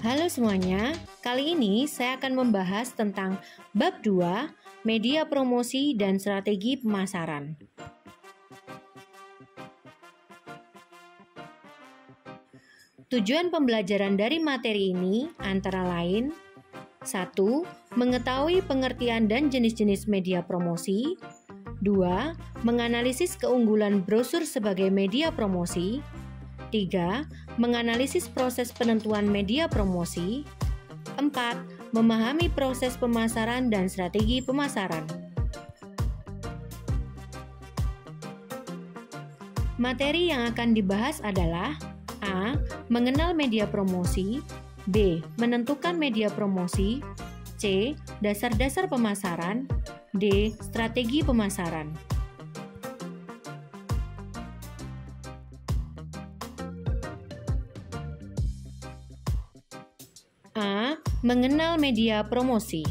Halo semuanya, kali ini saya akan membahas tentang bab 2, media promosi dan strategi pemasaran. Tujuan pembelajaran dari materi ini antara lain 1. Mengetahui pengertian dan jenis-jenis media promosi. 2. Menganalisis keunggulan brosur sebagai media promosi. 3. Menganalisis proses penentuan media promosi. 4. Memahami proses pemasaran dan strategi pemasaran. Materi yang akan dibahas adalah A. Mengenal media promosi. B. Menentukan media promosi. C. Dasar-dasar pemasaran. D. Strategi pemasaran. A. Mengenal media promosi.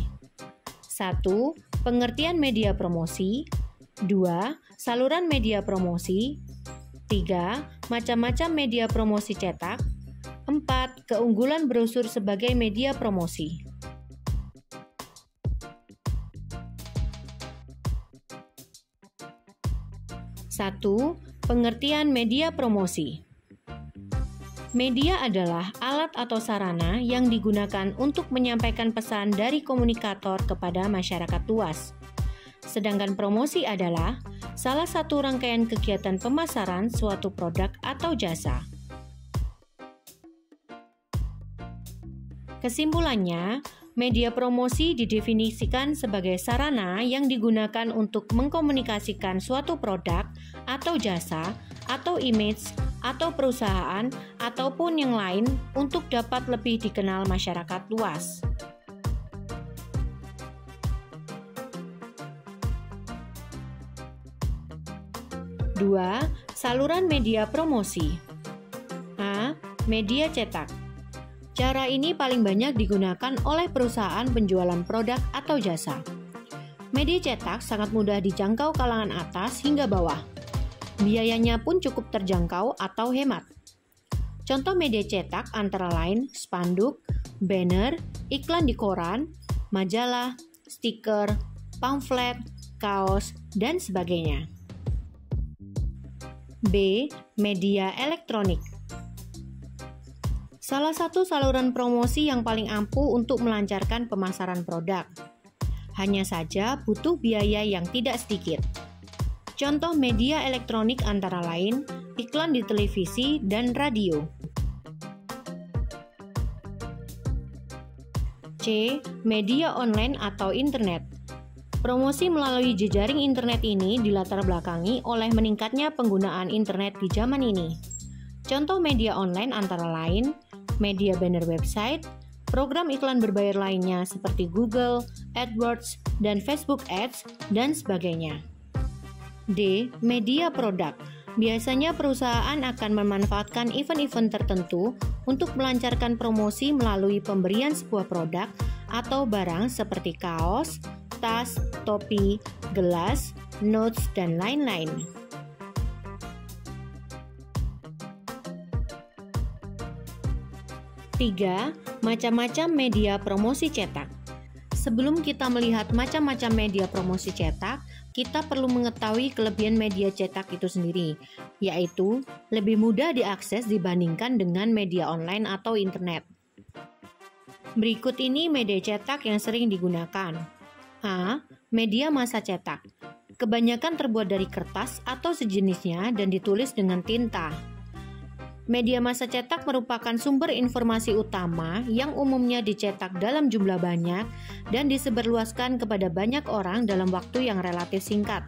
1. Pengertian media promosi. 2. Saluran media promosi. 3. Macam-macam media promosi cetak. 4. Keunggulan brosur sebagai media promosi. Satu, pengertian media promosi. Media adalah alat atau sarana yang digunakan untuk menyampaikan pesan dari komunikator kepada masyarakat luas. Sedangkan promosi adalah salah satu rangkaian kegiatan pemasaran suatu produk atau jasa. Kesimpulannya, media promosi didefinisikan sebagai sarana yang digunakan untuk mengkomunikasikan suatu produk atau jasa atau image atau perusahaan ataupun yang lain untuk dapat lebih dikenal masyarakat luas. Dua, saluran media promosi. A. Media cetak. Cara ini paling banyak digunakan oleh perusahaan penjualan produk atau jasa. Media cetak sangat mudah dijangkau kalangan atas hingga bawah. Biayanya pun cukup terjangkau atau hemat. Contoh media cetak antara lain spanduk, banner, iklan di koran, majalah, stiker, pamflet, kaos, dan sebagainya. B. Media elektronik. Salah satu saluran promosi yang paling ampuh untuk melancarkan pemasaran produk. Hanya saja butuh biaya yang tidak sedikit. Contoh media elektronik antara lain iklan di televisi dan radio. C. Media online atau internet. Promosi melalui jejaring internet ini dilatar belakangi oleh meningkatnya penggunaan internet di zaman ini. Contoh media online antara lain media banner website, program iklan berbayar lainnya seperti Google, AdWords, dan Facebook Ads, dan sebagainya. D. Media produk. Biasanya perusahaan akan memanfaatkan event-event tertentu untuk melancarkan promosi melalui pemberian sebuah produk atau barang seperti kaos, tas, topi, gelas, notes, dan lain-lain. Tiga, macam-macam media promosi cetak. Sebelum kita melihat macam-macam media promosi cetak, kita perlu mengetahui kelebihan media cetak itu sendiri, yaitu lebih mudah diakses dibandingkan dengan media online atau internet. Berikut ini media cetak yang sering digunakan. A. Media massa cetak. Kebanyakan terbuat dari kertas atau sejenisnya dan ditulis dengan tinta. Media massa cetak merupakan sumber informasi utama yang umumnya dicetak dalam jumlah banyak dan disebarluaskan kepada banyak orang dalam waktu yang relatif singkat.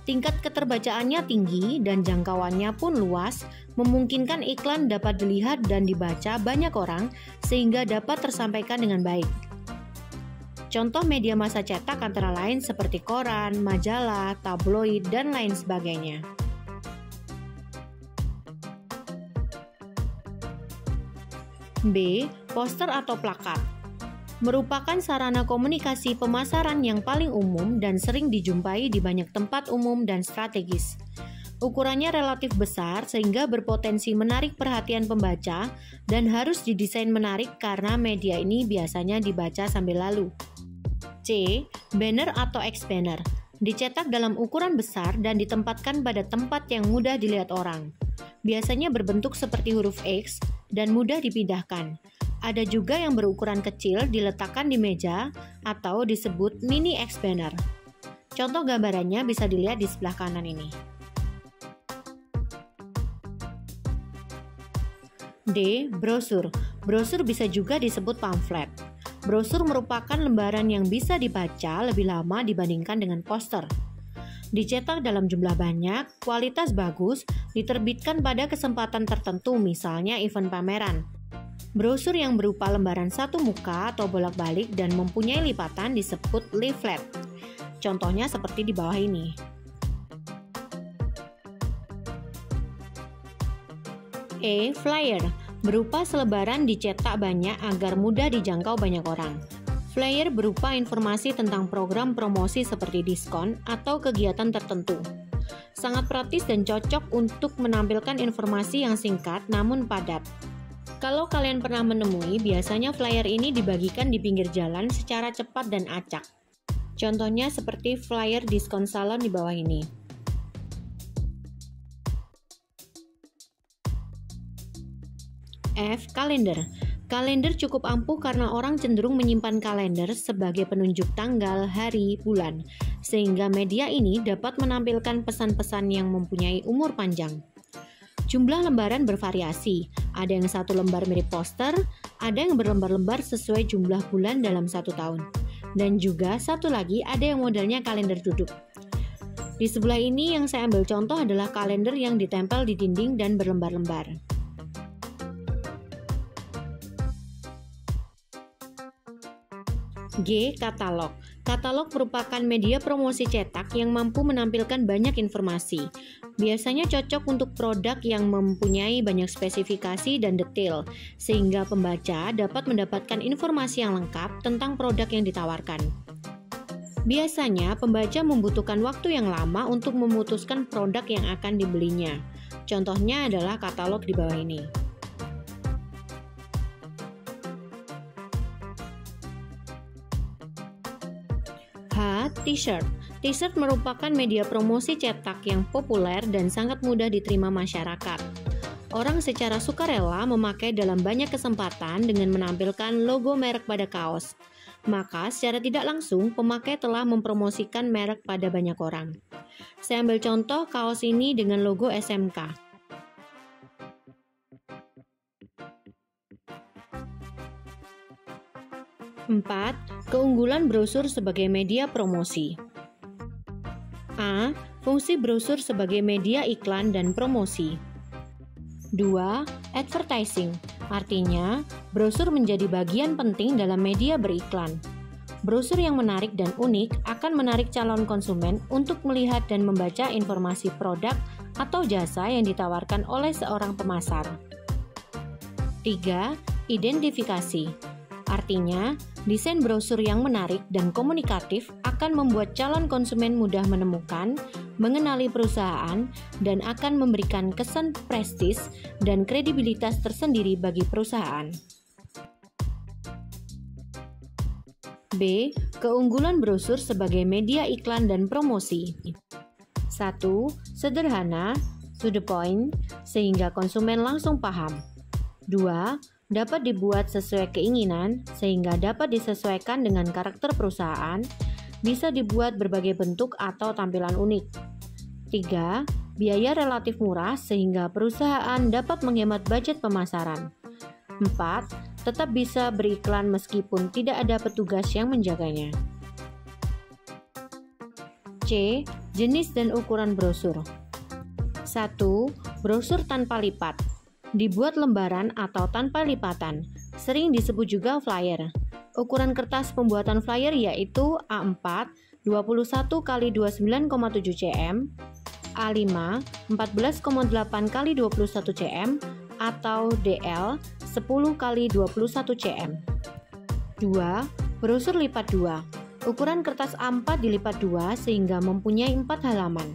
Tingkat keterbacaannya tinggi dan jangkauannya pun luas, memungkinkan iklan dapat dilihat dan dibaca banyak orang sehingga dapat tersampaikan dengan baik. Contoh media massa cetak antara lain seperti koran, majalah, tabloid, dan lain sebagainya. B. Poster atau plakat. Merupakan sarana komunikasi pemasaran yang paling umum dan sering dijumpai di banyak tempat umum dan strategis. Ukurannya relatif besar sehingga berpotensi menarik perhatian pembaca dan harus didesain menarik karena media ini biasanya dibaca sambil lalu. C. Banner atau X-banner. Dicetak dalam ukuran besar dan ditempatkan pada tempat yang mudah dilihat orang. Biasanya berbentuk seperti huruf X dan mudah dipindahkan. Ada juga yang berukuran kecil diletakkan di meja atau disebut mini X-banner. Contoh gambarannya bisa dilihat di sebelah kanan ini. D. Brosur. Brosur bisa juga disebut pamflet. Brosur merupakan lembaran yang bisa dibaca lebih lama dibandingkan dengan poster. Dicetak dalam jumlah banyak, kualitas bagus, diterbitkan pada kesempatan tertentu, misalnya event pameran. Brosur yang berupa lembaran satu muka atau bolak-balik dan mempunyai lipatan disebut leaflet. Contohnya seperti di bawah ini. E. Flyer. Berupa selebaran dicetak banyak agar mudah dijangkau banyak orang. Flyer berupa informasi tentang program promosi seperti diskon atau kegiatan tertentu. Sangat praktis dan cocok untuk menampilkan informasi yang singkat namun padat. Kalau kalian pernah menemui, biasanya flyer ini dibagikan di pinggir jalan secara cepat dan acak. Contohnya seperti flyer diskon salon di bawah ini. F. Kalender. Kalender cukup ampuh karena orang cenderung menyimpan kalender sebagai penunjuk tanggal, hari, bulan, sehingga media ini dapat menampilkan pesan-pesan yang mempunyai umur panjang. Jumlah lembaran bervariasi, ada yang satu lembar mirip poster, ada yang berlembar-lembar sesuai jumlah bulan dalam satu tahun, dan juga satu lagi ada yang modelnya kalender duduk. Di sebelah ini yang saya ambil contoh adalah kalender yang ditempel di dinding dan berlembar-lembar. G. Katalog. Katalog merupakan media promosi cetak yang mampu menampilkan banyak informasi. Biasanya cocok untuk produk yang mempunyai banyak spesifikasi dan detail, sehingga pembaca dapat mendapatkan informasi yang lengkap tentang produk yang ditawarkan. Biasanya, pembaca membutuhkan waktu yang lama untuk memutuskan produk yang akan dibelinya. Contohnya adalah katalog di bawah ini. H. T-shirt. T-shirt merupakan media promosi cetak yang populer dan sangat mudah diterima masyarakat. Orang secara sukarela memakai dalam banyak kesempatan dengan menampilkan logo merek pada kaos. Maka secara tidak langsung pemakai telah mempromosikan merek pada banyak orang. Saya ambil contoh kaos ini dengan logo SMK. 4. Keunggulan brosur sebagai media promosi. A. Fungsi brosur sebagai media iklan dan promosi. 2. Advertising. Artinya, brosur menjadi bagian penting dalam media beriklan. Brosur yang menarik dan unik akan menarik calon konsumen untuk melihat dan membaca informasi produk atau jasa yang ditawarkan oleh seorang pemasar. 3. Identifikasi. Artinya, desain brosur yang menarik dan komunikatif akan membuat calon konsumen mudah menemukan, mengenali perusahaan, dan akan memberikan kesan prestis dan kredibilitas tersendiri bagi perusahaan. B. Keunggulan brosur sebagai media iklan dan promosi. 1. Sederhana, to the point, sehingga konsumen langsung paham. 2. Dapat dibuat sesuai keinginan, sehingga dapat disesuaikan dengan karakter perusahaan, bisa dibuat berbagai bentuk atau tampilan unik. 3. Biaya relatif murah, sehingga perusahaan dapat menghemat budget pemasaran. 4. Tetap bisa beriklan meskipun tidak ada petugas yang menjaganya. C. Jenis dan ukuran brosur. 1. Brosur tanpa lipat. Dibuat lembaran atau tanpa lipatan, sering disebut juga flyer. Ukuran kertas pembuatan flyer yaitu A4 21 x 29,7 cm, A5 14,8 x 21 cm, atau DL 10 x 21 cm. 2. Brosur lipat 2. Ukuran kertas A4 dilipat 2 sehingga mempunyai 4 halaman.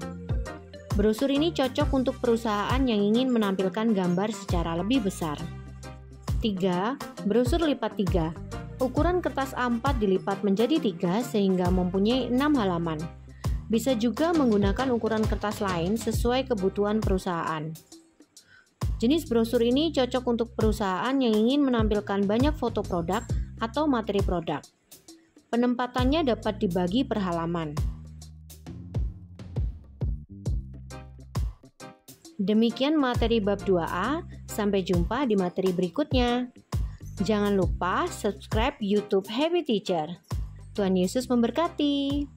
Brosur ini cocok untuk perusahaan yang ingin menampilkan gambar secara lebih besar. 3. Brosur lipat 3. Ukuran kertas A4 dilipat menjadi 3 sehingga mempunyai 6 halaman. Bisa juga menggunakan ukuran kertas lain sesuai kebutuhan perusahaan. Jenis brosur ini cocok untuk perusahaan yang ingin menampilkan banyak foto produk atau materi produk. Penempatannya dapat dibagi per halaman. Demikian materi bab 2A, sampai jumpa di materi berikutnya. Jangan lupa subscribe YouTube Happy Teacher. Tuhan Yesus memberkati.